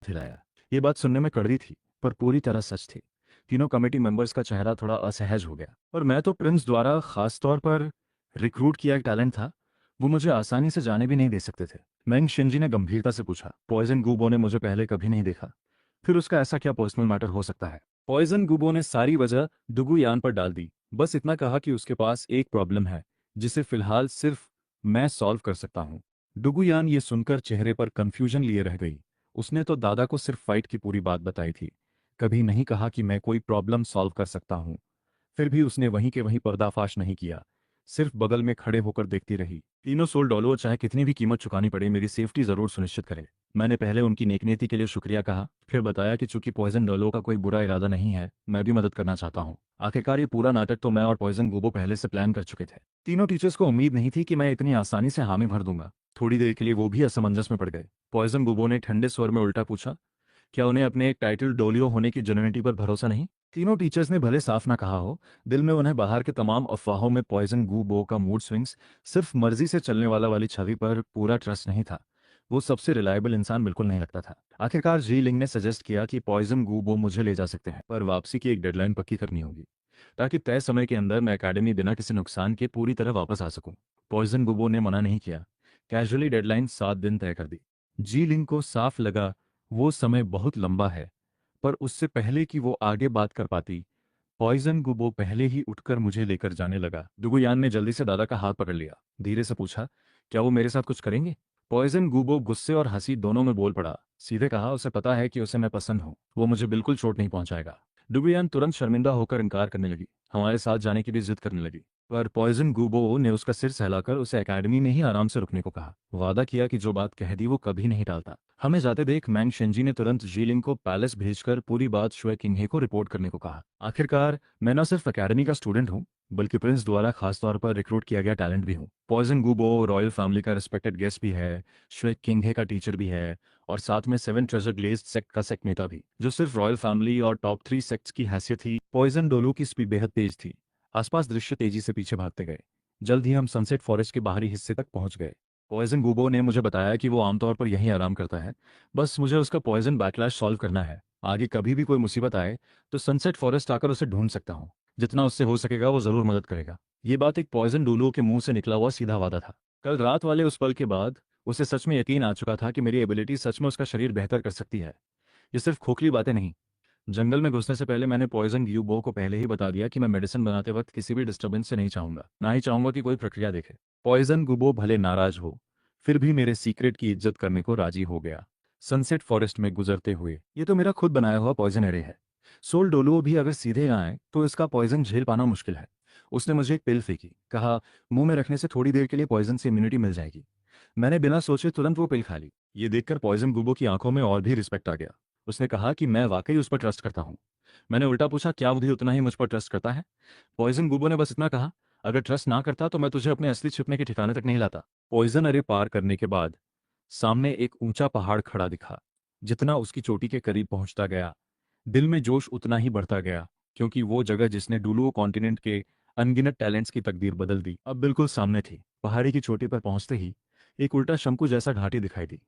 खिलाया। ये बात सुनने में कड़वी थी, पर पूरी तरह सच थी। तीनों कमेटी मेंबर्स का चेहरा थोड़ा असहज हो गया, और मैं तो प्रिंस द्वारा खास तौर पर रिक्रूट किया एक टैलेंट था, वो मुझे आसानी से जाने भी नहीं दे सकते थे। मैंग शिंजी ने गंभीरता से पूछा, पॉइजन गुबो ने मुझे पहले कभी नहीं देखा, फिर उसका ऐसा क्या पर्सनल मैटर हो सकता है? पॉइजन गुबो ने सारी वजह दुगु यान पर डाल दी, बस इतना कहा कि उसके पास एक प्रॉब्लम है जिसे फिलहाल सिर्फ मैं सॉल्व कर सकता हूँ। डुगुयान ये सुनकर चेहरे पर कंफ्यूजन लिए रह गई। उसने तो दादा को सिर्फ फाइट की पूरी बात बताई थी, कभी नहीं कहा कि मैं कोई प्रॉब्लम सॉल्व कर सकता हूँ। फिर भी उसने वहीं के वहीं पर्दाफाश नहीं किया, सिर्फ बगल में खड़े होकर देखती रही। तीनों सोल डॉलर, चाहे कितनी भी कीमत चुकानी पड़े, मेरी सेफ्टी जरूर सुनिश्चित करें। मैंने पहले उनकी नेकनीति के लिए शुक्रिया कहा, फिर बताया कि चूंकि पॉइजन डॉलो का कोई बुरा इरादा नहीं है, मैं भी मदद करना चाहता हूँ। आखिरकार ये पूरा नाटक तो मैं और पॉइजन गुबो पहले से प्लान कर चुके थे। तीनों टीचर्स को उम्मीद नहीं थी कि मैं इतनी आसानी से हामी भर दूंगा। थोड़ी देर के लिए वो भी असमंजस में पड़ गए। पॉइजन गुबो ने ठंडे स्वर में उल्टा पूछा, क्या उन्हें अपने एक टाइटल डोलियो होने की जेन्युइनिटी पर भरोसा नहीं? तीनों टीचर्स ने भले साफ ना कहा हो, दिल में उन्हें बाहर के तमाम अफवाहों में पॉइजन गू बो का मूड स्विंग्स, सिर्फ मर्जी से चलने वाली छवि पर पूरा ट्रस्ट नहीं था। वो सबसे रिलायबल इंसान बिल्कुल नहीं लगता था। आखिरकार जी लिंग ने सजेस्ट किया कि पॉइजन गू बो मुझे ले जा सकते हैं, पर वापसी की एक डेडलाइन पक्की करनी होगी, ताकि तय समय के अंदर मैं एकेडमी बिना किसी नुकसान के पूरी तरह वापस आ सकूं। पॉइजन गुबो ने मना नहीं किया, कैजुअली डेडलाइन 7 दिन तय कर दी। जी लिंग को साफ लगा वो समय बहुत लंबा है, पर उससे पहले कि वो आगे बात कर पाती, पॉइजन गुबो पहले ही उठकर मुझे लेकर जाने लगा। दुगुयान ने जल्दी से दादा का हाथ पकड़ लिया, धीरे से पूछा, क्या वो मेरे साथ कुछ करेंगे? पॉइजन गुबो गुस्से और हंसी दोनों में बोल पड़ा, सीधे कहा, उसे पता है कि उसे मैं पसंद हूँ, वो मुझे बिल्कुल चोट नहीं पहुंचाएगा। डुगुयान तुरंत शर्मिंदा होकर इनकार करने लगी, हमारे साथ जाने की भी जिद करने लगी, पर पॉइजन गुबो ने उसका सिर सहलाकर उसे एकेडमी में ही आराम से रुकने को कहा। वादा किया कि जो बात कह दी वो कभी नहीं टालता। हमें जाते देख मैंग शेंजी ने तुरंत जीलिंग को पैलेस भेजकर पूरी बात शुए किंगहे को रिपोर्ट करने को कहा। आखिरकार मैं न सिर्फ एकेडमी का स्टूडेंट हूँ, बल्कि प्रिंस द्वारा खास तौर पर रिक्रूट किया गया टैलेंट भी हूँ। पॉइजन गुबो रॉयल फैमिली का रिस्पेक्टेड गेस्ट भी है, शुए किंगहे का टीचर भी है, और साथ में 7 ट्रेजर ग्लेज्ड सेक्ट का सेक्ट नेता भी, जो सिर्फ रॉयल फैमिली और टॉप 3 सेक्ट्स की हैसियत थी। पॉइजन डोलो की स्पीड बेहद तेज थी। आसपास दृश्य तेजी से पीछे भागते गए। जल्द ही हम सनसेट फॉरेस्ट के बाहरी हिस्से तक पहुंच गए। पॉइजन गुबो ने मुझे बताया कि वो आमतौर पर यहीं आराम करता है, बस मुझे उसका पॉइजन बैकलैश सॉल्व करना है। आगे कभी भी कोई मुसीबत आए तो सनसेट फॉरेस्ट आकर उसे ढूंढ सकता हूँ। जितना उससे हो सकेगा वो जरूर मदद करेगा। ये बात एक पॉइजन डोलो के मुंह से निकला हुआ सीधा वादा था। कल रात वाले उस पल के बाद उसे सच में यकीन आ चुका था कि मेरी एबिलिटी सच में उसका शरीर बेहतर कर सकती है। ये सिर्फ खोखली बातें नहीं। जंगल में घुसने से पहले मैंने पॉइजन ग्यूबो को पहले ही बता दिया कि मैं मेडिसिन बनाते वक्त किसी भी डिस्टर्बेंस से नहीं चाहूंगा, ना ही चाहूंगा कि कोई प्रक्रिया देखे। पॉइजन गुबो भले नाराज हो, फिर भी मेरे सीक्रेट की इज्जत करने को राजी हो गया। सनसेट फॉरेस्ट में गुजरते हुए, ये तो मेरा खुद बनाया हुआ पॉइजन एरे है। सोल डोलो भी अगर सीधे आए तो इसका पॉइजन झेल पाना मुश्किल है। उसने मुझे एक पिल फेंकी, कहा, मुंह में रखने से थोड़ी देर के लिए पॉइजन से इम्यूनिटी मिल जाएगी। मैंने बिना सोचे तुरंत वो पिल खा ली। ये देखकर पॉइजन गुबो की आंखों में और भी रिस्पेक्ट आ गया। उसने कहा कि मैं वाकई उस पर ट्रस्ट करता हूँ। मैंने उल्टा पूछा, क्या वो भी उतना ही मुझ पर ट्रस्ट करता है? पॉइजन गुबो ने बस इतना कहा, अगर ट्रस्ट ना करता तो मैं तुझे अपने असली छिपने के ठिकाने तक नहीं लाता। पॉइजन अरे पार करने के बाद सामने एक ऊंचा पहाड़ खड़ा दिखा। जितना उसकी चोटी के करीब पहुंचता गया, दिल में जोश उतना ही बढ़ता गया, क्योंकि वो जगह जिसने डुलुओ कॉन्टिनेंट के अनगिनत टैलेंट्स की तकदीर बदल दी, अब बिल्कुल सामने थी। पहाड़ी की चोटी पर पहुंचते ही एक उल्टा शंकु जैसा घाटी दिखाई दी।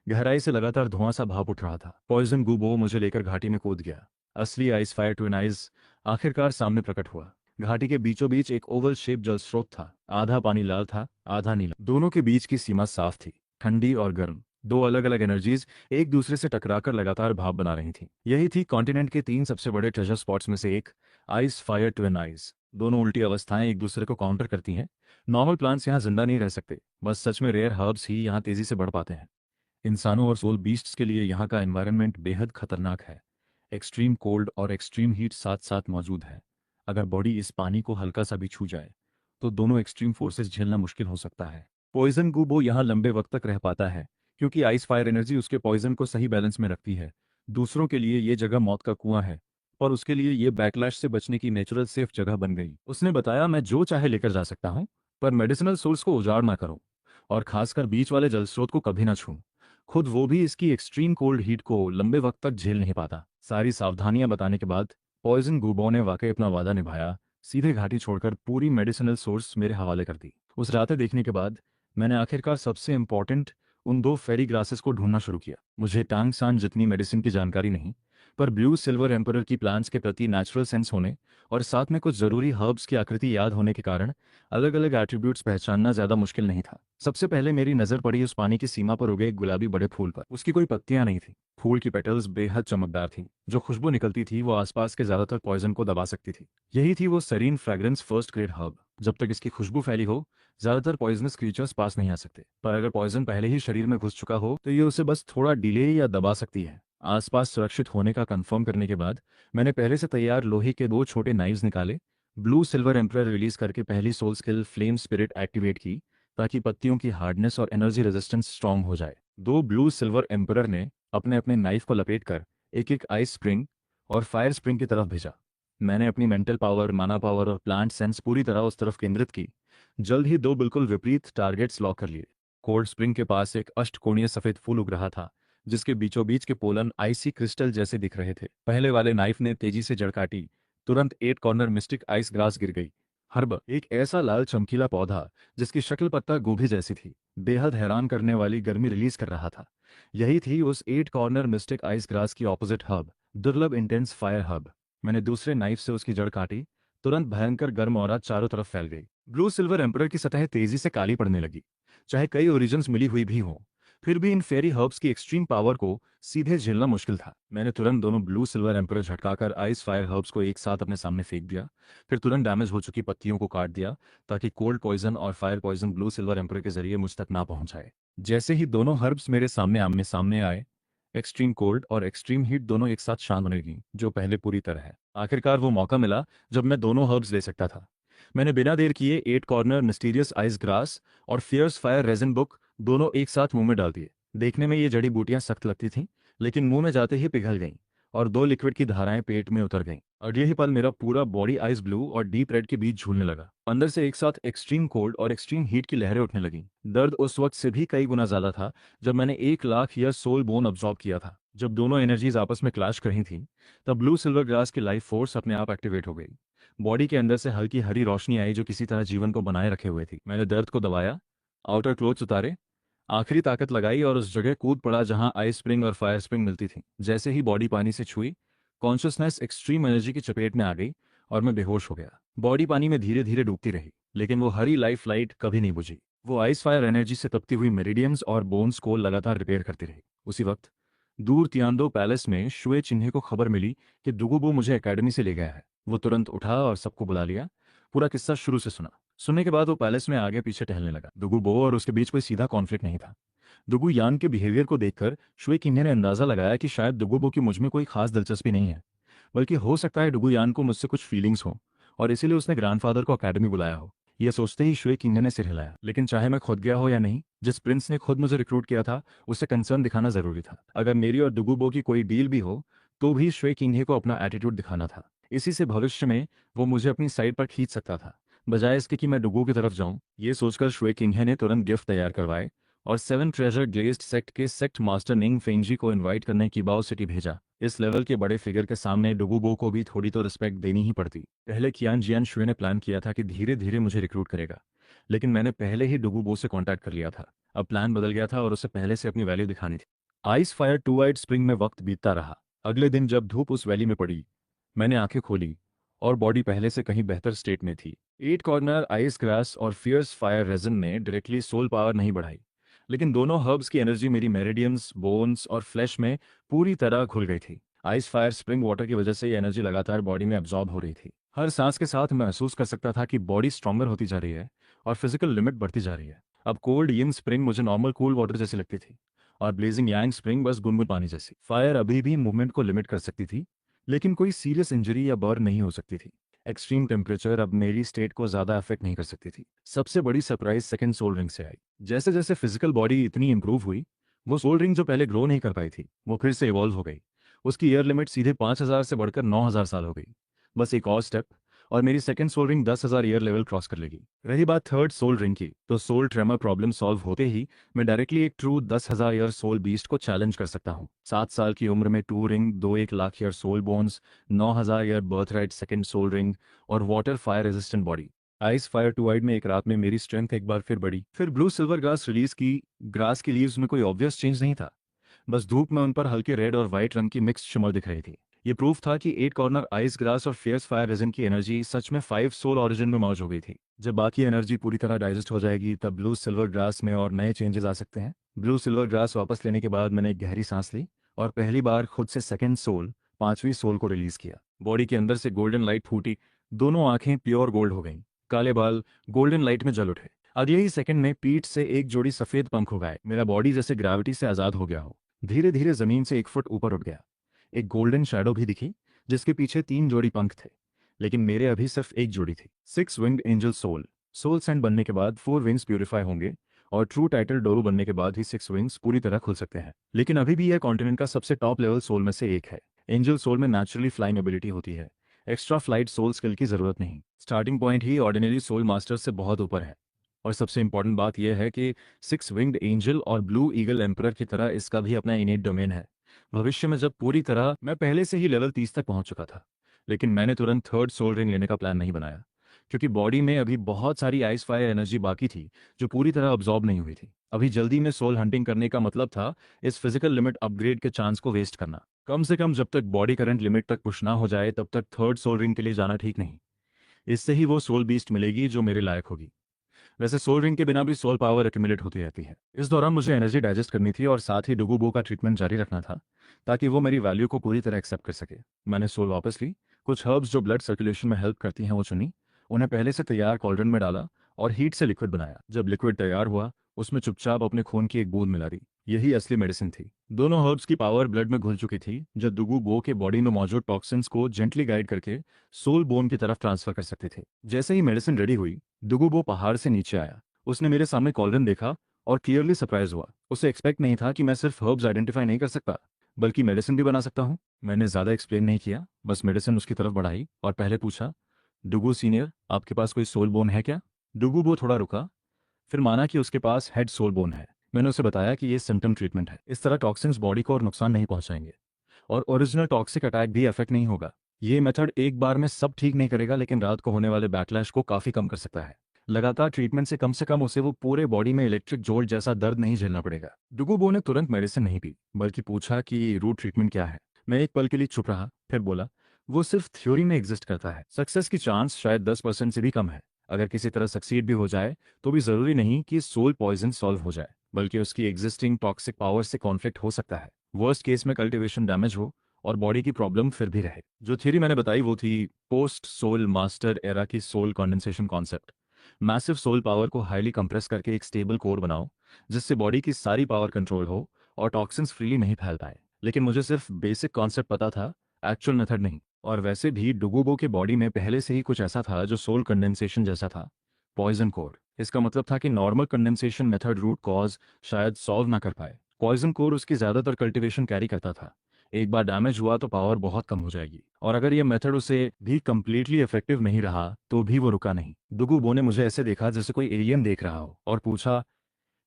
गहराई से लगातार धुआं सा भाप उठ रहा था। पॉइजन गुबो मुझे लेकर घाटी में कूद गया। असली आइस फायर ट्विन आइज आखिरकार सामने प्रकट हुआ। घाटी के बीचों बीच एक ओवल शेप जल स्रोत था। आधा पानी लाल था, आधा नीला। दोनों के बीच की सीमा साफ थी, ठंडी और गर्म। दो अलग अलग एनर्जीज एक दूसरे से टकराकर लगातार भाप बना रही थी। यही थी कॉन्टिनेंट के 3 सबसे बड़े ट्रेजर स्पॉट्स में से एक, आइस फायर ट्विन आइज। दोनों उल्टी अवस्थाएं एक दूसरे को काउंटर करती हैं। नॉर्मल प्लांट्स यहाँ जिंदा नहीं रह सकते, बस सच में रेयर हर्ब्स ही यहाँ तेजी से बढ़ पाते हैं। इंसानों और सोल बीस्ट्स के लिए यहाँ का एनवायरनमेंट बेहद खतरनाक है। एक्सट्रीम कोल्ड और एक्सट्रीम हीट साथ साथ मौजूद है। अगर बॉडी इस पानी को हल्का सा भी छू जाए तो दोनों एक्सट्रीम फोर्सेस झेलना मुश्किल हो सकता है। पॉइजन गुबो यहाँ लंबे वक्त तक रह पाता है, क्योंकि आइस फायर एनर्जी उसके पॉइजन को सही बैलेंस में रखती है। दूसरों के लिए ये जगह मौत का कुआं है, पर उसके लिए ये बैकलैश से बचने की नेचुरल सेफ जगह बन गई। उसने बताया, मैं जो चाहे लेकर जा सकता हूँ, पर मेडिसिनल सोर्स को उजाड़ ना करो, और खासकर बीच वाले जल स्रोत को कभी ना छू। खुद वो भी इसकी एक्सट्रीम कोल्ड हीट को लंबे वक्त तक झेल नहीं पाता। सारी सावधानियां बताने के बाद पॉइजन गुबो ने वाकई अपना वादा निभाया। सीधे घाटी छोड़कर पूरी मेडिसिनल सोर्स मेरे हवाले कर दी। उस रातें देखने के बाद मैंने आखिरकार सबसे इम्पोर्टेंट उन 2 फेरी ग्रासेस को ढूंढना शुरू किया। मुझे टांग सान जितनी मेडिसिन की जानकारी नहीं, पर ब्लू सिल्वर एम्परर की प्लांट्स के प्रति नेचुरल सेंस होने और साथ में कुछ ज़रूरी हर्ब्स की आकृति याद होने के कारण अलग अलग एट्रीब्यूट्स पहचानना ज़्यादा मुश्किल नहीं था। सबसे पहले मेरी नज़र पड़ी उस पानी की सीमा पर उगे एक गुलाबी बड़े फूल पर। उसकी कोई पत्तियां नहीं थी। फूल की पेटल्स बेहद चमकदार थीं। जो खुशबू निकलती थी वो आसपास के ज़्यादातर पॉइजन को दबा सकती थी। यही थी वो serine fragrance first grade herb. जब तक इसकी खुशबू फैली हो, ज़्यादातर पॉइजनस क्रीचर्स पास नहीं आ सकते, पर अगर पॉइजन पहले ही शरीर में घुस चुका हो तो ये उसे बस थोड़ा डिले या दबा सकती है। आसपास सुरक्षित होने का कंफर्म करने के बाद मैंने पहले से तैयार लोहे के 2 छोटे नाइव्स निकाले, ब्लू सिल्वर एम्परर रिलीज करके पहली soul skill flame spirit activate की, ताकि पत्तियों की हार्डनेस और एनर्जी रेजिस्टेंस स्ट्रांग हो जाए। 2 ब्लू सिल्वर एम्परर ने अपने अपने नाइफ को लपेटकर एक एक आइस स्प्रिंग और फायर स्प्रिंग की तरफ भेजा। मैंने अपनी मेंटल पावर, माना पावर और प्लांट सेंस पूरी तरह उस तरफ केंद्रित की। जल्द ही 2 बिल्कुल विपरीत टारगेट्स लॉक कर लिए। कोल्ड स्प्रिंग के पास एक अष्टकोणीय सफेद फूल उग रहा था, जिसके बीचों बीच के पोलन आइसी क्रिस्टल जैसे दिख रहे थे। पहले वाले नाइफ ने तेजी से जड़ काटी। तुरंत 8 कॉर्नर मिस्टिक आइस ग्रास गिर गई। हर्ब, एक ऐसा लाल चमकीला पौधा जिसकी शक्ल पत्ता गोभी जैसी थी, बेहद हैरान करने वाली गर्मी रिलीज कर रहा था। यही थी उस 8 कॉर्नर मिस्टिक आइस ग्रास की ऑपोजिट हर्ब, दुर्लभ इंटेंस फायर हर्ब। मैंने दूसरे नाइफ से उसकी जड़ काटी। तुरंत भयंकर गर्म औरा चारों तरफ फैल गई। ब्लू सिल्वर एम्परर की सतह तेजी से काली पड़ने लगी। चाहे कई ओरिजिन्स मिली हुई भी हों, फिर भी इन फेरी हर्ब्स की एक्सट्रीम पावर को सीधे झेलना मुश्किल था। मैंने तुरंत दोनों ब्लू सिल्वर एम्परर झटकाकर आइस फायर हर्ब्स को एक साथ अपने सामने फेंक दिया। फिर तुरंत डैमेज हो चुकी पत्तियों को काट दिया, ताकि कोल्ड पॉइजन और fire poison blue silver emperor के जरिए मुझ तक ना पहुंच जाए। जैसे ही दोनों हर्ब्स मेरे सामने आमने सामने आए, एक्सट्रीम कोल्ड और एक्सट्रीम हीट दोनों एक साथ शांत होने लगी, जो पहले पूरी तरह है। आखिरकार वो मौका मिला जब मैं दोनों हर्ब्स ले सकता था। मैंने बिना देर किए 8 कॉर्नर मिस्टीरियस आइस ग्रास और फियर्स फायर रेजिन बुक दोनों एक साथ मुंह में डाल दिए। देखने में ये जड़ी बूटियां सख्त लगती थीं, लेकिन मुंह में जाते ही पिघल गईं और 2 लिक्विड की धाराएं पेट में उतर गईं। और यही पल मेरा पूरा बॉडी आइस ब्लू और डीप रेड के बीच झूलने लगा। अंदर से एक साथ एक्सट्रीम कोल्ड और एक्सट्रीम हीट की लहरें उठने लगीं। दर्द उस वक्त से भी कई गुना ज्यादा था जब मैंने 1 lakh year soul bone absorb किया था। जब दोनों एनर्जीज आपस में क्लैश कर रही थीं, तब ब्लू सिल्वर ग्रास की लाइफ फोर्स अपने आप एक्टिवेट हो गई। बॉडी के अंदर से हल्की हरी रोशनी आई जो किसी तरह जीवन को बनाए रखे हुए थी। मैंने दर्द को दबाया, आउटर क्लोथ्स उतारे, आखिरी ताकत लगाई और उस जगह कूद पड़ा जहां आइस स्प्रिंग और फायर स्प्रिंग मिलती थी। जैसे ही बॉडी पानी से छुई, कॉन्शियसनेस एक्सट्रीम एनर्जी की चपेट में आ गई और मैं बेहोश हो गया। बॉडी पानी में धीरे धीरे डूबती रही, लेकिन वो हरी लाइफ लाइट कभी नहीं बुझी। वो आइस फायर एनर्जी से तपती हुई मेरिडियम्स और बोन्स को लगातार रिपेयर करती रही। उसी वक्त दूर तियांदो पैलेस में शुए चिन्हे को खबर मिली कि दुगुबो मुझे एकेडमी से ले गया है। वो तुरंत उठा और सबको बुला लिया। पूरा किस्सा शुरू से सुना। सुनने के बाद वो पैलेस में आगे पीछे टहलने लगा। दुगुबो और उसके बीच कोई सीधा कॉन्फ्लिक्ट नहीं था। दुगु यान के बिहेवियर को देखकर शुए किन्हे ने अंदाजा लगाया कि शायद दुगुबो की मुझ में कोई खास दिलचस्पी नहीं है, बल्कि हो सकता है डुगु यान को मुझसे कुछ फीलिंग्स हो, और इसीलिए उसने ग्रैंडफादर को अकेडमी बुलाया हो। यह सोचते ही शुए किन्हे ने सिर हिलाया। लेकिन चाहे मैं खुद गया हो या नहीं, जिस प्रिंस ने खुद मुझे रिक्रूट किया था उसे कंसर्न दिखाना जरूरी था। अगर मेरी और दुगुबो की कोई डील भी हो, तो भी शुए किन्हे को अपना एटीट्यूड दिखाना था। इसी से भविष्य में वो मुझे अपनी साइड पर खींच सकता था, बजाय इसके कि मैं डुगू की तरफ जाऊं। ये सोचकर शुए किन्हे ने तुरंत गिफ्ट तैयार करवाए और 7 ट्रेजर ग्लेज्ड सेक्ट के सेक्ट मास्टर निंग फेंजी को इनवाइट करने की बाओ सिटी भेजा। इस लेवल के बड़े फिगर के सामने डुगुबो को भी थोड़ी तो रिस्पेक्ट देनी ही पड़ती। पहले कियान जियान शुए ने प्लान किया था कि धीरे धीरे मुझे रिक्रूट करेगा, लेकिन मैंने पहले ही डुगुबो से कांटेक्ट कर लिया था। अब प्लान बदल गया था और उसे पहले से अपनी वैल्यू दिखानी थी। आइस फायर टू आइट स्प्रिंग में वक्त बीतता रहा। अगले दिन जब धूप उस वैली में पड़ी, मैंने आंखें खोली और बॉडी पहले से कहीं बेहतर स्टेट में थी। 8 कॉर्नर आइस ग्रास और फियर्स फायर रेजन ने डायरेक्टली सोल पावर नहीं बढ़ाई, लेकिन दोनों हर्ब्स की एनर्जी मेरी मेरिडियम्स, बोन्स और फ्लैश में पूरी तरह घुल गई थी। आइस फायर स्प्रिंग वाटर की वजह से ये एनर्जी लगातार बॉडी में एब्जॉर्ब हो रही थी। हर सांस के साथ मैं महसूस कर सकता था कि बॉडी स्ट्रॉन्गर होती जा रही है और फिजिकल लिमिट बढ़ती जा रही है। अब कोल्ड यिन स्प्रिंग मुझे नॉर्मल कूल वाटर जैसी लगती थी, और ब्लेजिंग यांग स्प्रिंग बस गुनगुन पानी जैसी। फायर अभी भी मूवमेंट को लिमिट कर सकती थी, लेकिन कोई सीरियस इंजरी या बर्न नहीं हो सकती थी। एक्सट्रीम टेम्परेचर अब मेरी स्टेट को ज़्यादा अफेक्ट नहीं कर सकती थी। सबसे बड़ी सरप्राइज सेकंड सोल रिंग से आई। जैसे जैसे फिजिकल बॉडी इतनी इंप्रूव हुई, वो सोल रिंग जो पहले ग्रो नहीं कर पाई थी, वो फिर से इवॉल्व हो गई। उसकी ईयर लिमिट सीधे 5,000 से बढ़कर 9,000 साल हो गई। बस एक और स्टेप और मेरी second soul ring 10,000 year level cross कर लेगी। रही बात थर्ड सोल रिंग की, तो सोल ट्रेमर प्रॉब्लम सॉल्व होते ही मैं डायरेक्टली एक ट्रू 10,000 ईयर सोल बीस्ट को चैलेंज कर सकता हूँ। 7 साल की उम्र में 2 ring, 1 lakh year soul bones, 9,000 year birth right second soul ring और water fire resistant body. Ice fire टू वाइड में एक रात में मेरी स्ट्रेंथ एक बार फिर बढ़ी। फिर ब्लू सिल्वर ग्रास रिलीज की। ग्रास की लीव्स में कोई ऑब्वियस चेंज नहीं था, बस धूप में उन पर हल्के रेड और वाइट रंग की मिक्स शिमर दिख रही थी। ये प्रूफ था कि एट कॉर्नर आइस ग्रास और फियर्स फायर रेजिन की एनर्जी सच में फाइव सोल ओरिजिन में मौज हो गई थी। जब बाकी एनर्जी पूरी तरह डाइजेस्ट हो जाएगी तब ब्लू सिल्वर ग्रास में और नए चेंजेस आ सकते हैं। ब्लू सिल्वर ग्रास वापस लेने के बाद मैंने एक गहरी सांस ली और पहली बार खुद से सेकेंड सोल, पांचवी सोल को रिलीज किया। बॉडी के अंदर से गोल्डन लाइट फूटी, दोनों आंखें प्योर गोल्ड हो गईं, काले बाल गोल्डन लाइट में जल उठे। अगले ही सेकंड में पीठ से एक जोड़ी सफेद पंख उगाए, मेरा बॉडी जैसे ग्रेविटी से आजाद हो गया हो। धीरे धीरे जमीन से 1 फुट ऊपर उठ गया। एक गोल्डन शैडो भी दिखी जिसके पीछे 3 जोड़ी पंख थे, लेकिन मेरे अभी सिर्फ एक जोड़ी थी। 6 winged angel soul. Soul saint बनने के बाद 4 विंग्स प्यूरिफाई होंगे और ट्रू टाइटल डोरू बनने के बाद ही 6 विंग्स पूरी तरह खुल सकते हैं। लेकिन अभी भी यह कॉन्टिनेंट का सबसे टॉप लेवल सोल में से एक है। एंजल सोल में नेचुरली फ्लाइंग एबिलिटी होती है, एक्स्ट्रा फ्लाइट सोल स्किल की जरूरत नहीं। स्टार्टिंग पॉइंट ही ऑर्डिनरी सोल मास्टर से बहुत ऊपर है। और सबसे इंपॉर्टेंट बात यह है कि 6 विंग्ड एंजल और ब्लू ईगल एम्परर की तरह इसका भी अपना इनेट डोमेन है। भविष्य में जब पूरी तरह मैं पहले से ही लेवल 30 तक पहुंच चुका था, लेकिन मैंने तुरंत थर्ड सोल रिंग लेने का प्लान नहीं बनाया, क्योंकि बॉडी में अभी बहुत सारी आइस फायर एनर्जी बाकी थी जो पूरी तरह अब्जॉर्ब नहीं हुई थी। अभी जल्दी में सोल हंटिंग करने का मतलब था इस फिजिकल लिमिट अपग्रेड के चांस को वेस्ट करना। कम से कम जब तक बॉडी करंट लिमिट तक पुश ना हो जाए तब तक थर्ड सोल रिंग के लिए जाना ठीक नहीं। इससे ही वो सोल बीस्ट मिलेगी जो मेरे लायक होगी। वैसे सोल रिंग के बिना भी सोल पावर एक्यूमुलेट होती रहती है। इस दौरान मुझे एनर्जी डाइजेस्ट करनी थी और साथ ही डुगुबो का ट्रीटमेंट जारी रखना था, ताकि वो मेरी वैल्यू को पूरी तरह एक्सेप्ट कर सके। मैंने सोल वापस ली, कुछ हर्ब्स जो ब्लड सर्कुलेशन में हेल्प करती हैं वो चुनी, उन्हें पहले से तैयार कॉल्ड्रन में डाला और हीट से लिक्विड बनाया। जब लिक्विड तैयार हुआ उसमें चुपचाप अपने खून की एक बूंद मिला दी। यही असली मेडिसिन थी। दोनों हर्ब्स की पावर ब्लड में घुल चुकी थी, जो दुगु बो के बॉडी में मौजूद टॉक्सिन्स को जेंटली गाइड करके सोल बोन की तरफ ट्रांसफर कर सकते थे। जैसे ही मेडिसिन रेडी हुई, दुगु बो पहाड़ से नीचे आया। उसने मेरे सामने कॉल्ड्रन देखा और क्लियरली सरप्राइज हुआ। उसे एक्सपेक्ट नहीं था कि मैं सिर्फ हर्ब्स आइडेंटिफाई नहीं कर सकता, बल्कि मेडिसिन भी बना सकता हूँ। मैंने ज़्यादा एक्सप्लेन नहीं किया, बस मेडिसिन उसकी तरफ बढ़ाई और पहले पूछा, डुगू सीनियर, आपके पास कोई सोल बोन है क्या? डुगू वो थोड़ा रुका, फिर माना कि उसके पास हेड सोल बोन है। मैंने उसे बताया कि ये सिम्टम ट्रीटमेंट है, इस तरह टॉक्सिन्स बॉडी को और नुकसान नहीं पहुंचाएंगे और ओरिजिनल टॉक्सिक अटैक भी अफेक्ट नहीं होगा। ये मेथड एक बार में सब ठीक नहीं करेगा, लेकिन रात को होने वाले बैकलैश को काफ़ी कम कर सकता है। लगातार ट्रीटमेंट से कम उसे वो पूरे बॉडी में इलेक्ट्रिक जोल्ट जैसा दर्द नहीं झेलना पड़ेगा। डुगुबो ने तुरंत मेडिसिन नहीं पी, बल्कि पूछा कि रूट ट्रीटमेंट क्या है। मैं एक पल के लिए चुप रहा, फिर बोला, वो सिर्फ थ्योरी में एग्जिस्ट करता है, सक्सेस की चांस शायद 10% से भी कम है। अगर किसी तरह सक्सीड भी हो जाए तो भी जरूरी नहीं कि सोल पॉइजन सॉल्व हो जाए, बल्कि उसकी एग्जिस्टिंग टॉक्सिक पावर से कॉन्फ्लिक्ट हो सकता है। वर्स्ट केस में कल्टीवेशन डैमेज हो और बॉडी की प्रॉब्लम फिर भी रहे। जो थ्योरी मैंने बताई वो थी पोस्ट सोल मास्टर एरा की soul condensation concept. Massive soul power को हाईली कंप्रेस करके एक स्टेबल कोर बनाओ, जिससे बॉडी की सारी पावर कंट्रोल हो और टॉक्सिन्स फ्रीली नहीं फैल पाए। लेकिन मुझे सिर्फ बेसिक कॉन्सेप्ट पता था, एक्चुअल मेथड नहीं। और वैसे भी डुगुबो के बॉडी में पहले से ही कुछ ऐसा था जो सोल कंडेंसेशन जैसा था, पॉइजन कोर। इसका मतलब था कि normal condensation method root cause शायद सॉल्व ना कर पाए। पॉइजन कोर उसकी ज्यादातर कल्टीवेशन कैरी करता था। एक बार डैमेज हुआ तो पावर बहुत कम हो जाएगी, और अगर ये मेथड उसे भी कंप्लीटली इफेक्टिव नहीं रहा तो भी वो रुका नहीं। दुगुबो ने मुझे ऐसे देखा जैसे कोई एलियन देख रहा हो और पूछा,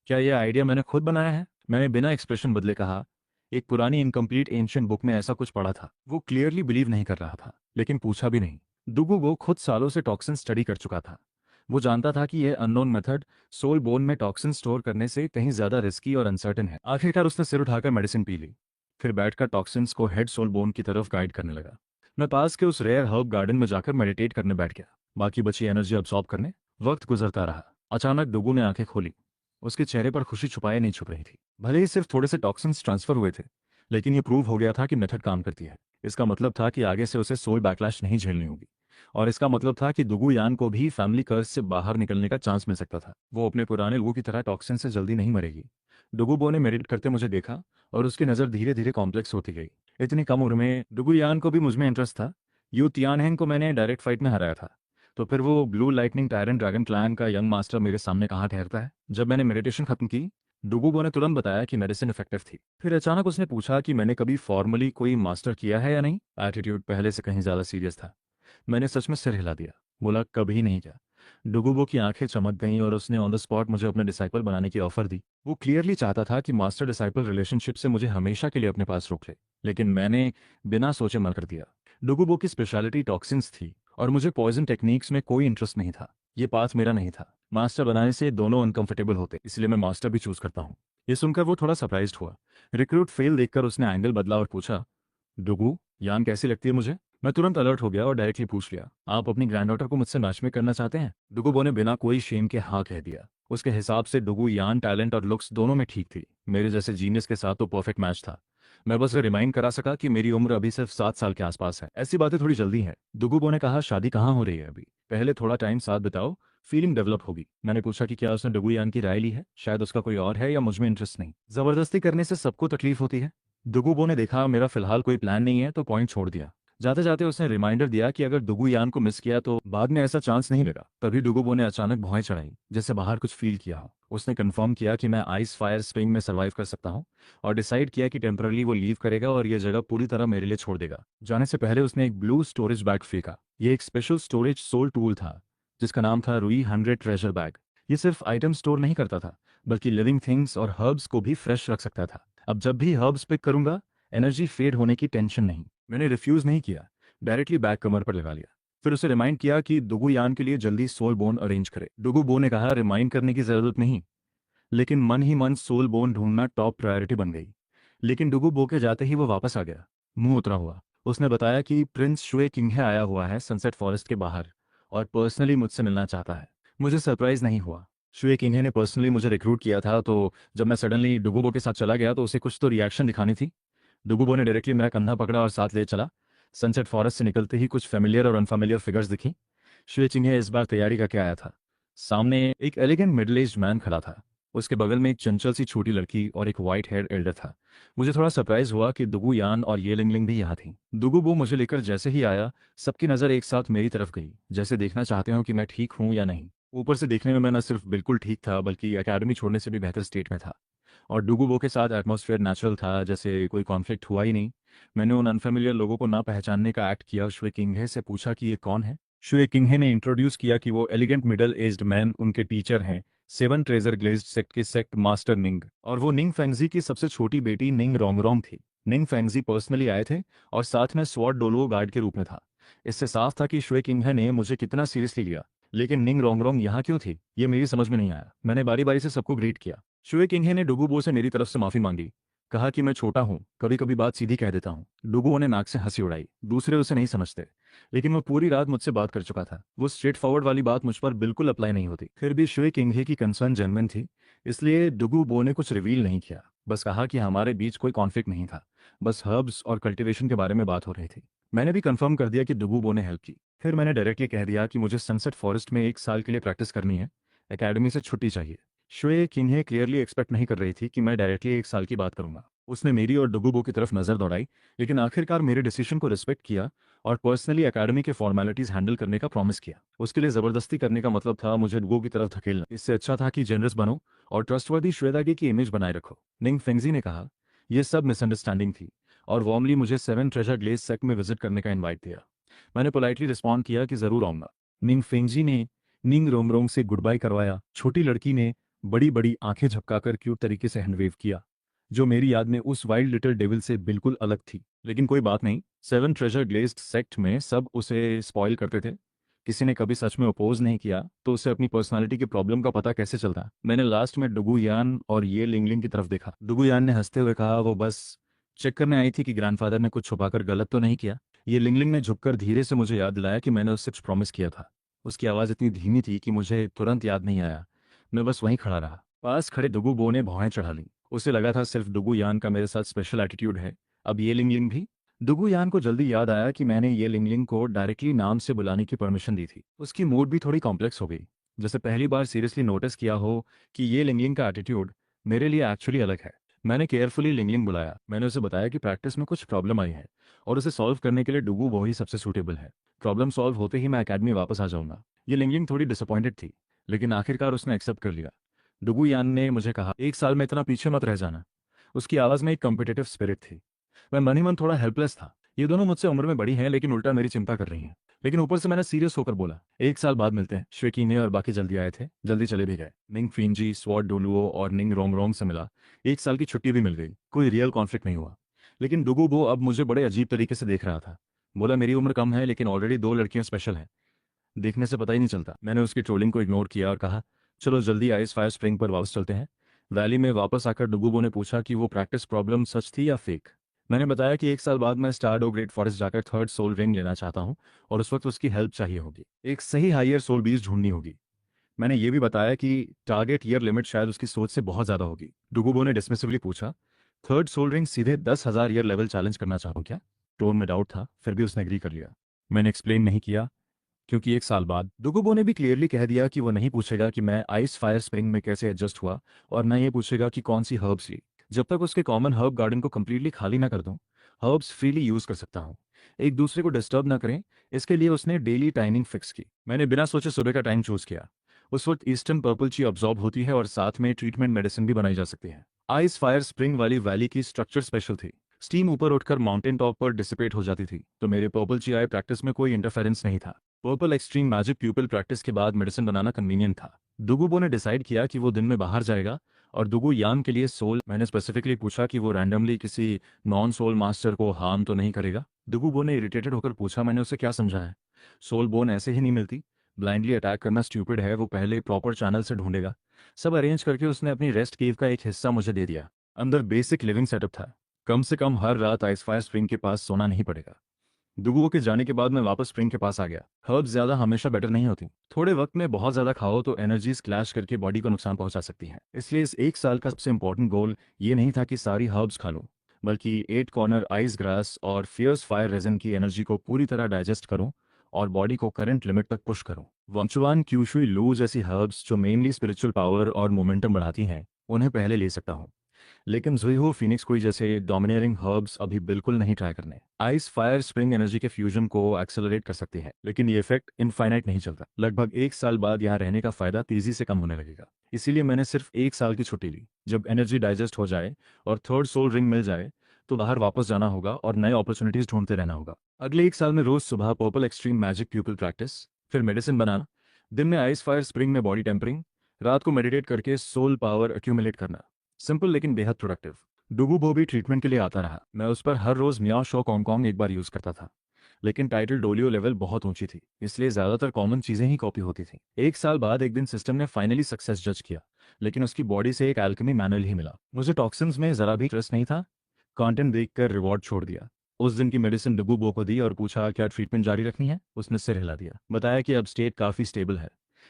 क्या यह आइडिया मैंने खुद बनाया है? मैंने बिना एक्सप्रेशन बदले कहा, एक पुरानी इनकम्प्लीट एंशियंट बुक में ऐसा कुछ पढ़ा था। वो क्लियरली बिलीव नहीं कर रहा था, लेकिन पूछा भी नहीं। दुगुबो खुद सालों से टॉक्सिन स्टडी कर चुका था। वो जानता था कि यह अननोन मेथड सोल बोन में टॉक्सिन स्टोर करने से कहीं ज्यादा रिस्की और अनसर्टेन है। आखिरकार उसने सिर उठाकर मेडिसिन पी ली, फिर बैठकर टॉक्सिन्स को हेड सोल बोन की तरफ गाइड करने लगा। मैं पास के उस रेयर हर्ब गार्डन में जाकर मेडिटेट करने बैठ गया, बाकी बची एनर्जी अब्सॉर्ब करने। वक्त गुजरता रहा। अचानक दुगु ने आंखें खोली। उसके चेहरे पर खुशी छुपाए नहीं छुप रही थी। भले ही सिर्फ थोड़े से टॉक्सिन्स ट्रांसफर हुए थे, लेकिन ये प्रूव हो गया था कि मेथड काम करती है। इसका मतलब था कि आगे से उसे सोल बैकलैश नहीं झेलनी होगी, और इसका मतलब था कि दुगु यान को भी फैमिली कर्ज से बाहर निकलने का चांस मिल सकता था। वो अपने पुराने लोगों की तरह टॉक्सिन से जल्दी नहीं मरेगी। डुगुबो ने मेडिटेट करते मुझे देखा और उसकी नज़र धीरे धीरे कॉम्प्लेक्स होती गई। इतनी कम उम्र में डुगु यान को भी मुझमें इंटरेस्ट था। यू तियानहेंग को मैंने डायरेक्ट फाइट में हराया था, तो फिर वो blue lightning tyrant dragon clan का यंग मास्टर मेरे सामने कहाँ ठहरता है? जब मैंने मेडिटेशन खत्म की, डुगुबो ने तुरंत बताया कि मेडिसिन इफेक्टिव थी। फिर अचानक उसने पूछा कि मैंने कभी फॉर्मली कोई मास्टर किया है या नहीं। एटीट्यूड पहले से कहीं ज्यादा सीरियस था। मैंने सच में सिर हिला दिया, बोला, कभी नहीं किया। डुगुबो की आंखें चमक गईं और उसने ऑन द स्पॉट मुझे अपने डिसाइपल बनाने की ऑफर दी। वो क्लियरली चाहता था कि मास्टर डिसाइपल रिलेशनशिप से मुझे हमेशा के लिए अपने पास रोक ले, लेकिन मैंने बिना सोचे मना कर दिया। डुगुबो की स्पेशलिटी टॉक्सिन्स थी और मुझे पॉइजन टेक्निक्स में कोई इंटरेस्ट नहीं था। ये पाथ मेरा नहीं था। मास्टर बनाने से दोनों अनकंफर्टेबल होते, इसलिए मैं मास्टर भी चूज करता हूँ। ये सुनकर वो थोड़ा सरप्राइज्ड हुआ। रिक्रूट फेल देखकर उसने एंगल बदला और पूछा, डुगू, यान कैसी लगती है मुझे? मैं तुरंत अलर्ट हो गया और डायरेक्टली पूछ लिया, आप अपनी ग्रैंडडॉटर को मुझसे मैच में करना चाहते हैं? डुगू ने बिना कोई शेम के हाँ कह दिया। उसके हिसाब से डुगू यान टैलेंट और लुक्स दोनों में ठीक थी। मेरे जैसे जीनियस के साथ तो परफेक्ट मैच था। मैं बस रिमाइंड करा सका कि मेरी उम्र अभी सिर्फ 7 साल के आसपास है। ऐसी बातें थोड़ी जल्दी है। डुगू ने कहा, शादी कहाँ हो रही है अभी? पहले थोड़ा टाइम साथ बिताओ, फीलिंग डेवलप होगी। मैंने पूछा कि क्या उसने डुगू यान की राय ली है, शायद उसका कोई और है या मुझ में इंटरेस्ट नहीं। जबरदस्ती करने से सबको तकलीफ होती है। दुगुबो ने देखा मेरा फिलहाल कोई प्लान नहीं है तो पॉइंट छोड़ दिया। जाते जाते उसने रिमाइंडर दिया कि अगर डुगू यान को मिस किया तो बाद में ऐसा चांस नहीं मिलेगा। तभी डुगुबो ने अचानक भौहें चढ़ाई, जैसे बाहर कुछ फील किया हो। उसने कंफर्म किया कि मैं आइस फायर स्प्रिंग में सर्वाइव कर सकता हूँ और डिसाइड किया कि टेम्पररी वो लीव करेगा और ये जगह पूरी तरह मेरे लिए छोड़ देगा। जाने से पहले उसने एक ब्लू स्टोरेज बैग फेंका। ये एक स्पेशल स्टोरेज सोल टूल था जिसका नाम था रुई 100 ट्रेजर बैग। ये सिर्फ आइटम स्टोर नहीं करता था, बल्कि लिविंग थिंग्स और हर्ब्स को भी फ्रेश रख सकता था। अब जब भी हर्ब्स पिक करूंगा, एनर्जी फेड होने की टेंशन नहीं। मैंने रिफ्यूज नहीं किया, डायरेक्टली बैग कमर पर लगा लिया। फिर उसे रिमाइंड किया कि डुगू यान के लिए जल्दी सोल बोन अरेंज करे। डुगू बो ने कहा, रिमाइंड करने की जरूरत नहीं, लेकिन मन ही मन सोल बोन ढूंढना टॉप प्रायोरिटी बन गई। लेकिन डुगू बो के जाते ही वो वापस आ गया, मुंह उतरा हुआ। उसने बताया कि प्रिंस शुए किंगहे आया हुआ है सनसेट फॉरेस्ट के बाहर और पर्सनली मुझसे मिलना चाहता है। मुझे सरप्राइज नहीं हुआ। शुए किंगहे ने पर्सनली मुझे रिक्रूट किया था, तो जब मैं सडनली डुगुबो के साथ चला गया तो उसे कुछ तो रिएक्शन दिखानी थी। डुगुबो ने डायरेक्टली मेरा कंधा पकड़ा और साथ ले चला। सनसेट फॉरेस्ट से निकलते ही कुछ फेमिलियर और अनफेमिलियर फिगर्स दिखी। शुए चिंगहे इस बार तैयारी करके आया था। सामने एक एलिगेंट मिडिल एज्ड मैन खड़ा था। उसके बगल में एक चंचल सी छोटी लड़की और एक वाइट हेयर एल्डर था। मुझे थोड़ा सरप्राइज हुआ कि दुगु यान और ये लिंगलिंग भी यहाँ थी। दुगु बो मुझे लेकर जैसे ही आया, सबकी नज़र एक साथ मेरी तरफ गई, जैसे देखना चाहते हो कि मैं ठीक हूँ या नहीं। ऊपर से देखने में मैं न सिर्फ बिल्कुल ठीक था, बल्कि एकेडमी छोड़ने से भी बेहतर स्टेट में था। और डुगुबो के साथ एटमॉस्फेयर नेचुरल था, जैसे कोई कॉन्फ्लिक्ट हुआ ही नहीं। मैंने उन अनफेमिलियर लोगों को ना पहचानने का एक्ट किया और शुए किंगहे से पूछा कि ये कौन है। शुए किंगहे ने इंट्रोड्यूस किया कि वो एलिगेंट मिडल एज्ड मैन उनके टीचर हैं, सेवन ट्रेजर ग्लेज्ड सेक्ट के सेक्ट मास्टर निंग। और वो निंग फेंगजी की सबसे छोटी बेटी निंग रोंगरोंग थी। निंग फेंगजी पर्सनली आए थे और साथ में स्वॉर्ड डोलुओ गार्ड के रूप में था। इससे साफ था कि शुए किंगहे ने मुझे कितना सीरियसली लिया। लेकिन निंग रोंगरोंग यहाँ क्यों थी, ये मेरी समझ में नहीं आया। मैंने बारी बारी से सबको ग्रीट किया। शुए किंगहे ने डुगुबो से मेरी तरफ से माफी मांगी। कहा कि मैं छोटा हूँ, कभी कभी बात सीधी कह देता हूँ। डुगुओ ने नाक से हंसी उड़ाई। दूसरे उसे नहीं समझते, लेकिन वो पूरी रात मुझसे बात कर चुका था। वो स्ट्रेट फॉरवर्ड वाली बात मुझ पर बिल्कुल अप्लाई नहीं होती। फिर भी शुए किंगहे की कंसर्न जेन्युइन थी, इसलिए डुगुबो ने कुछ रिवील नहीं किया। बस कहा कि हमारे बीच कोई कॉन्फ्लिक्ट नहीं था, बस हर्ब्स और कल्टीवेशन के बारे में बात हो रही थी। मैंने भी कंफर्म कर दिया कि डुगुबो ने हेल्प की। फिर मैंने डायरेक्टली कह दिया कि मुझे सनसेट फॉरेस्ट में 1 साल के लिए प्रैक्टिस करनी है, एकेडमी से छुट्टी चाहिए। शुए किन्हे क्लियरली एक्सपेक्ट नहीं कर रही थी कि मैं डायरेक्टली 1 साल की बात करूंगा। उसने मेरी और डुगुबो की तरफ नजर दौड़ाई, लेकिन आखिरकार मेरे डिसीजन को रिस्पेक्ट किया और पर्सनली एकेडमी के फॉर्मेलिटीज हैंडल करने का प्रॉमिस किया। उसके लिए जबरदस्ती करने का मतलब था मुझे डुगो की तरफ धकेलना। इससे अच्छा था कि जेनरस बनो और ट्रस्टवर्दी श्वेतागी की इमेज बनाए रखो। निंग फेंगजी ने कहा, यह सब मिसअंडरस्टैंडिंग थी, और वार्मली मुझे सेवन ट्रेजर ग्लेज सेक्ट में विजिट करने का इन्वाइट दिया। मैंने पोलाइटली रिस्पॉन्ड किया कि जरूर आऊंगा। निंग फेंगजी ने निंग रोमरोंग से गुड बाय करवाया। छोटी लड़की ने बड़ी बड़ी आंखें झपकाकर क्यूट तरीके से हैंडवेव किया, जो मेरी याद में उस वाइल्ड लिटिल डेविल से बिल्कुल अलग थी। लेकिन कोई बात नहीं, सेवन ट्रेजर ग्लेज्ड सेक्ट में सब उसे स्पॉइल करते थे। किसी ने कभी सच में अपोज नहीं किया, तो उसे अपनी पर्सनालिटी के प्रॉब्लम का पता कैसे चलता? मैंने लास्ट में डुगु यान और ये लिंगलिंग की तरफ देखा। डुगु यान ने हंसते हुए कहा, वो बस चेक करने आई थी कि ग्रैंडफादर ने कुछ छुपाकर गलत तो नहीं किया। ये लिंगलिंग ने झुककर धीरे से मुझे याद दिलाया कि मैंने उससे कुछ प्रॉमिस किया था। उसकी आवाज़ इतनी धीमी थी कि मुझे तुरंत याद नहीं आया। मैं बस वहीं खड़ा रहा। पास खड़े डुगु बो ने भौहें चढ़ा ली। उसे लगा था सिर्फ डुगु यान का मेरे साथ स्पेशल एटीट्यूड है, अब ये लिंगलिंग भी। डुगु यान को जल्दी याद आया कि मैंने ये लिंगलिंग को डायरेक्टली नाम से बुलाने की परमिशन दी थी। उसकी मूड भी थोड़ी कॉम्प्लेक्स हो गई, जैसे पहली बार सीरियसली नोटिस किया हो कि ये लिंगलिंग का एटीट्यूड मेरे लिए एक्चुअली अलग है। मैंने केयरफुली लिंगलिंग बुलाया। मैंने उसे बताया कि प्रैक्टिस में कुछ प्रॉब्लम आई है और उसे सॉल्व करने के लिए डुगु वो ही सबसे सूटेबल है। प्रॉब्लम सॉल्व होते ही मैं अकेडमी वापस आ जाऊंगा। ये लिंगलिंग थोड़ी डिसअपॉइंटेड थी, लेकिन आखिरकार उसने एक्सेप्ट कर लिया। डुगु यान ने मुझे कहा, 1 साल में इतना पीछे मत रह जाना। उसकी आवाज़ में एक कॉम्पिटिटिव स्पिरिट थी। मैं मन ही मन थोड़ा हेल्पलेस था। ये दोनों मुझसे उम्र में बड़ी हैं, लेकिन उल्टा मेरी चिंता कर रही हैं। लेकिन ऊपर से मैंने सीरियस होकर बोला, 1 साल बाद मिलते हैं। श्वेकीने और बाकी जल्दी आए थे, जल्दी चले भी गए। निंग फिंजी, स्वॉर्ड डोलुओ और निंग रोंगरोंग से मिला। 1 साल की छुट्टी भी मिल गई, कोई रियल कॉन्फ्लिक्ट नहीं हुआ। लेकिन डुगु बो अब मुझे बड़े अजीब तरीके से देख रहा था। बोला, मेरी उम्र कम है, लेकिन ऑलरेडी 2 लड़कियां स्पेशल हैं। देखने से पता ही नहीं चलता। मैंने उसकी ट्रोलिंग को इग्नोर किया और कहा, चलो जल्दी आइस फायर स्प्रिंग पर वापस चलते हैं। वैली में वापस आकर डुगुबो ने पूछा कि वो प्रैक्टिस प्रॉब्लम सच थी या फेक। मैंने बताया कि 1 साल बाद मैं स्टारडो ग्रेट फॉरेस्ट जाकर थर्ड सोल रिंग लेना चाहता हूँ और उस वक्त उसकी हेल्प चाहिए होगी। एक सही हायर सोल बीज ढूंढनी होगी। मैंने ये भी बताया कि टारगेट ईयर लिमिट शायद उसकी सोच से बहुत ज़्यादा होगी। डुगुबो ने डिसमिसिवली पूछा, थर्ड सोल रिंग सीधे 10,000 ईयर लेवल चैलेंज करना चाहूँ क्या? टोन में डाउट था, फिर भी उसने एग्री कर लिया। मैंने एक्सप्लेन नहीं किया क्योंकि 1 साल बाद डुगुबो ने भी क्लियरली कह दिया कि वो नहीं पूछेगा कि मैं आइस फायर स्प्रिंग में कैसे एडजस्ट हुआ, और ना ये पूछेगा कि कौन सी हर्ब्स ली। जब तक उसके कॉमन हर्ब गार्डन को कम्प्लीटली खाली ना कर दूं, हर्ब्स फ्रीली यूज कर सकता हूँ। एक दूसरे को डिस्टर्ब ना करें, इसके लिए उसने डेली टाइमिंग फिक्स की। मैंने बिना सोचे सुबह का टाइम चूज किया। उस वक्त ईस्टर्न पर्पल ची ऑब्जॉर्ब होती है और साथ में ट्रीटमेंट मेडिसिन भी बनाई जा सकती है। आइस फायर स्प्रिंग वाली वैली की स्ट्रक्चर स्पेशल थी। स्टीम ऊपर उठकर माउंटेन टॉप पर डिसिपेट हो जाती थी, तो मेरे पर्पल ची आई प्रैक्टिस में कोई इंटरफेरेंस नहीं था। पर्पल एक्सट्रीम मैजिक प्यूपिल प्रैक्टिस के बाद मेडिसिन बनाना कन्वीनियंट था। दुगुबो ने डिसाइड किया कि वो दिन में बाहर जाएगा और दुगु यान के लिए सोल। मैंने स्पेसिफिकली पूछा कि वो रैंडमली किसी नॉन सोल मास्टर को हार्म तो नहीं करेगा। दुगुबो ने इरिटेटेड होकर पूछा, मैंने उसे क्या समझा है? सोल बोन ऐसे ही नहीं मिलती। ब्लाइंडली अटैक करना स्टूपिड है, वो पहले प्रॉपर चैनल से ढूंढेगा। सब अरेंज करके उसने अपनी रेस्ट केव का एक हिस्सा मुझे दे दिया। अंदर बेसिक लिविंग सेटअप था। कम से कम हर रात आइसफायर स्प्रिंग के पास सोना नहीं पड़ेगा। दुगुओं के जाने के बाद मैं वापस स्प्रिंग के पास आ गया। हर्ब्स ज्यादा हमेशा बेटर नहीं होती। थोड़े वक्त में बहुत ज्यादा खाओ तो एनर्जीज क्लैश करके बॉडी को नुकसान पहुंचा सकती हैं। इसलिए इस 1 साल का सबसे इंपॉर्टेंट गोल ये नहीं था कि सारी हर्ब्स खा लूं, बल्कि 8 कॉर्नर आइस ग्रास और फियर्स फायर रेजन की एनर्जी को पूरी तरह डाइजेस्ट करूं और बॉडी को करंट लिमिट तक पुश करूं। वंचुआन क्यूशुई लू जैसी हर्ब्स जो मेनली स्पिरिचुअल पावर और मोमेंटम बढ़ाती हैं, उन्हें पहले ले सकता हूं, लेकिन ज़ुइहो फीनिक्स कोई जैसे डोमिनेटिंग हर्ब्स अभी बिल्कुल नहीं ट्राई करने। आइस फायर स्प्रिंग एनर्जी के फ्यूजन को एक्सेलरेट कर सकती है, लेकिन ये इफेक्ट इनफाइनाइट नहीं चलता। लगभग 1 साल बाद यहाँ रहने का फायदा तेजी से कम होने लगेगा। इसीलिए मैंने सिर्फ 1 साल की छुट्टी ली। जब एनर्जी डाइजेस्ट हो जाए और थर्ड सोल रिंग मिल जाए तो बाहर वापस जाना होगा और नए अपॉर्चुनिटीज ढूंढते रहना होगा। अगले 1 साल में रोज सुबह पर्पल एक्सट्रीम मैजिक प्यूपिल प्रैक्टिस, फिर मेडिसिन बनाना, दिन में आइस फायर स्प्रिंग में बॉडी टेम्परिंग, रात को मेडिटेट करके सोल पावर एक्यूमुलेट करना। सिंपल लेकिन बेहद प्रोडक्टिव। डुगुबो भी ट्रीटमेंट के लिए आता रहा। मैं उस पर हर रोज मियाओ शो कॉन्ग एक बार यूज करता था, लेकिन टाइटल डोलियो लेवल बहुत ऊंची थी, इसलिए ज्यादातर कॉमन चीजें ही कॉपी होती थी। 1 साल बाद एक दिन सिस्टम ने फाइनली सक्सेस जज किया, लेकिन उसकी बॉडी से एक एल्केमी मैनुअल ही मिला। मुझे टॉक्सिन्स में जरा भी इंटरेस्ट नहीं था। कंटेंट देखकर रिवॉर्ड छोड़ दिया। उस दिन की मेडिसिन डुगुबो को दी और पूछा क्या ट्रीटमेंट जारी रखनी है। उसने सिर हिला दिया, बताया कि अब स्टेट काफी स्टेबल है।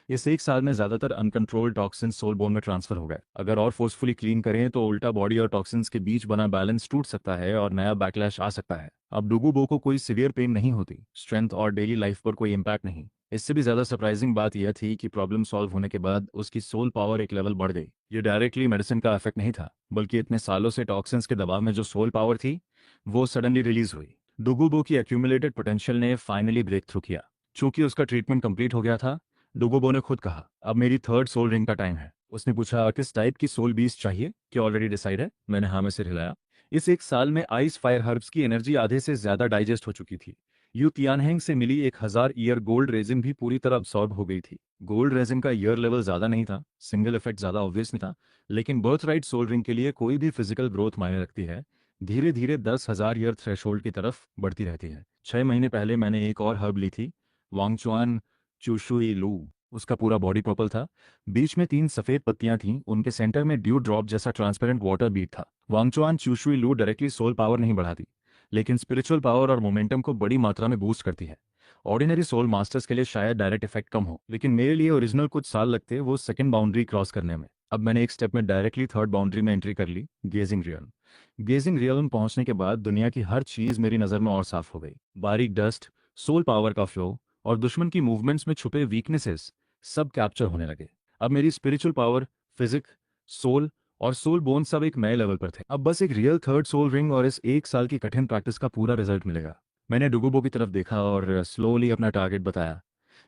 इस 1 साल में ज्यादातर अनकंट्रोल्ड टॉक्सिन सोल बोन में ट्रांसफर हो गए। अगर और फोर्सफुली क्लीन करें तो उल्टा बॉडी और टॉक्सिन्स के बीच बना बैलेंस टूट सकता है और नया बैकलैश आ सकता है। अब डुगुबो को कोई सीवियर पेन नहीं होती, स्ट्रेंथ और डेली लाइफ पर कोई इम्पैक्ट नहीं। इससे भी ज्यादा सरप्राइजिंग बात यह थी कि प्रॉब्लम सॉल्व होने के बाद उसकी सोल पावर एक लेवल बढ़ गई। ये डायरेक्टली मेडिसिन का इफेक्ट नहीं था, बल्कि इतने सालों से टॉक्सिन्स के दबाव में जो सोल पावर थी वो सडनली रिलीज हुई। डुगुबो की एक्यूमुलेटेड पोटेंशियल ने फाइनली ब्रेक थ्रू किया। चूंकि उसका ट्रीटमेंट कंप्लीट हो गया था, डुगोबो ने खुद कहा, अब मेरी थर्ड सोल रिंग का टाइम है। उसने पूछा किस टाइप की सोल बीज चाहिए, क्या ऑलरेडी डिसाइड है? मैंने हाँ में सिर हिलाया। इस 1 साल में आइस फायर हर्ब्स की एनर्जी आधे से ज्यादा डाइजेस्ट हो चुकी थी। यू तियानहेंग से मिली 1,000 ईयर गोल्ड रेजिन भी पूरी तरह अब्सॉर्ब हो गई थी। गोल्ड रेजिन का ईयर लेवल ज्यादा नहीं था, सिंगल इफेक्ट ज्यादा ऑब्वियस नहीं था, लेकिन बर्थ राइट सोल रिंग के लिए कोई भी फिजिकल ग्रोथ मायने रखती है। धीरे धीरे 10,000 ईयर थ्रेशोल्ड की तरफ बढ़ती रहती है। 6 महीने पहले मैंने एक और हर्ब ली थी, वांगचुआन चूशुई लू। उसका पूरा बॉडी पर्पल था, बीच में 3 सफेद पत्तियां थीं, उनके सेंटर में ड्यू ड्रॉप जैसा ट्रांसपेरेंट वाटर बीट था। वांगचुआन चूशुई लू डायरेक्टली सोल पावर नहीं बढ़ाती, लेकिन स्पिरिचुअल पावर और मोमेंटम को बड़ी मात्रा में बूस्ट करती है। ऑर्डिनरी सोल मास्टर्स के लिए शायद डायरेक्ट इफेक्ट कम हो, लेकिन मेरे लिए ओरिजिनल कुछ साल लगते वो सेकंड बाउंड्री क्रॉस करने में। अब मैंने एक स्टेप में डायरेक्टली थर्ड बाउंड्री में एंट्री कर ली, गेजिंग रियल्म। गेजिंग रियल्म पहुंचने के बाद दुनिया की हर चीज मेरी नजर में और साफ हो गई। बारीक डस्ट, सोल पावर का फ्लो और दुश्मन की मूवमेंट्स में छुपे वीकनेसेस सब कैप्चर होने लगे। अब मेरी स्पिरिचुअल पावर, फिजिक, सोल और सोल बोन सब एक नए लेवल पर थे। अब बस एक रियल थर्ड सोल रिंग और इस 1 साल की कठिन प्रैक्टिस का पूरा रिजल्ट मिलेगा। मैंने डुगुबो की तरफ देखा और स्लोली अपना टारगेट बताया।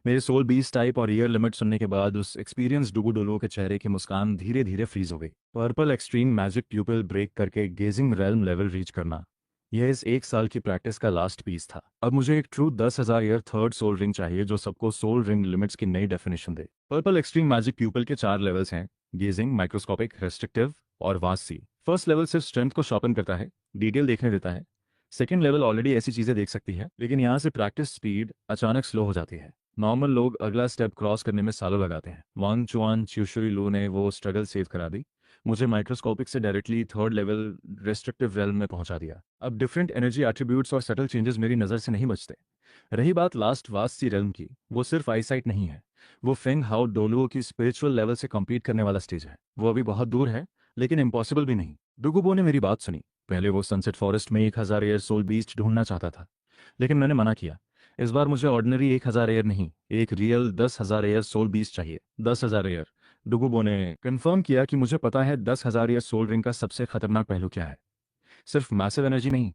मेरे सोल बीस टाइप और ईयर लिमिट सुनने के बाद उस एक्सपीरियंस डुगुडोलो के चेहरे की मुस्कान धीरे धीरे फ्रीज हो गई। Purple extreme magic pupil break करके गेजिंग रेल्म लेवल रीच करना, यह इस 1 साल की प्रैक्टिस का लास्ट पीस था। अब मुझे एक true 10,000 year third soul ring चाहिए जो सबको सोल रिंग लिमिट्स की नई डेफिनेशन दे। पर्पल एक्सट्रीम मैजिक प्यूपिल के 4 लेवल्स हैं, गेजिंग, माइक्रोस्कोपिक, रेस्ट्रिक्टिव और वासी। फर्स्ट लेवल सिर्फ स्ट्रेंथ को शॉर्पन करता है, डिटेल देखने देता है। सेकेंड लेवल ऑलरेडी ऐसी चीजें देख सकती है, लेकिन यहाँ से प्रैक्टिस स्पीड अचानक स्लो हो जाती है। नॉर्मल लोग अगला स्टेप क्रॉस करने में सालों लगाते हैं। वांग चुआन च्यूशुई लू ने वो स्ट्रगल सेव करा दी, मुझे माइक्रोस्कोपिक से directly third level restrictive realm में पहुंचा दिया। अब डिफरेंट एनर्जी एट्रीब्यूट्स और सटल चेंजेस मेरी नज़र से नहीं बचते। रही बात लास्ट वास्ट सी रेल्म की, वो सिर्फ आईसाइट नहीं है, वो फेंग हाउ डोलुओ की स्पिरिचुअल लेवल से कम्पीट करने वाला स्टेज है। वो अभी बहुत दूर है, लेकिन इम्पॉसिबल भी नहीं। डुगुबो ने मेरी बात सुनी। पहले वो सनसेट फॉरेस्ट में 1,000 ईयर सोल बीस्ट ढूंढना चाहता था, लेकिन मैंने मना किया। इस बार मुझे ऑर्डिनरी 1,000 ईयर नहीं, एक रियल 10,000 ईयर सोल बीस्ट चाहिए। 10,000 ईयर। डुगुबो ने कंफर्म किया कि मुझे पता है 10,000 ईयर सोल रिंग का सबसे खतरनाक पहलू क्या है। सिर्फ मैसिव एनर्जी नहीं,